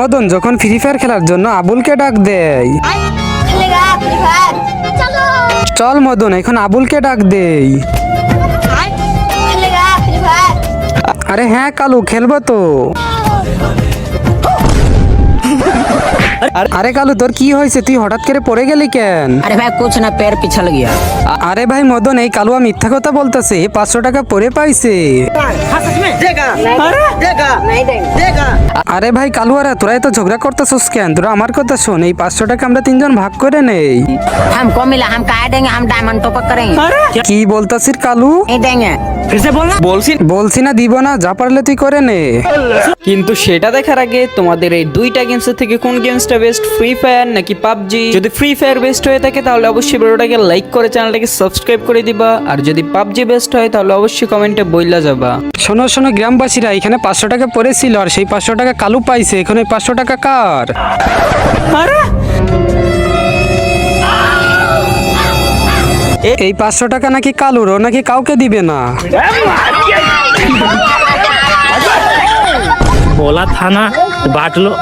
মদন যখন free fire খেলার জন্য আবুলকে ডাক দেয়। খেলেগা ফ্রি ফায়ার চলো চল মদন এখন আবুলকে ডাক দেই। খেলেগা ফ্রি ফায়ার আরে হ্যাঁ কালু খেলবো তো। আরে কালু তোর কি হয়েছে, তুই হঠাৎ করে পড়ে গেলি কেন? अरे भाई कुछ ना पैर पिछल गया। আরে ভাই মদন এই কালুয়া মিথ্যা কথা বলতেছে, 500 টাকা পরে পাইছে। নাই দেন আরে ভাই কালুয়ারা তোরা তো ঝগড়া করতেছস কেন? তোরা আমার কথা শোন, এই 500 টাকা আমরা 3 জন ভাগ করে নেই। हमको मिला हम काहे देंगे, हम डायमंड टॉप करेंगे। কি বলতাছিস কালু? नहीं देंगे। বলছি না দিব না, যা পারলে তুই করে নে। কিন্তু সেটা দেখার আগে তোমাদের এই দুইটা গেমসের থেকে কোন গেমসটা বেস্ট, ফ্রি ফায়ার নাকি পাবজি? যদি ফ্রি ফায়ার বেস্ট হয়ে থাকে তাহলে অবশ্যই ভিডিওটাকে লাইক করে চ্যানেলটাকে সাবস্ক্রাইব করে দিবা, আর যদি পাবজি বেস্ট হয় তাহলে অবশ্যই কমেন্টে বইলা যাবা। শোনো শোনো গ্রামবাসীরা, এখানে 500 টাকা পড়েছিল আর সেই 500 টাকা কালু পাইছে। এখন এই 500 টাকা কার? এই 500 টাকা নাকি কালুর, ও নাকি কাউকে দিবে না। बोला था ना बांट लो।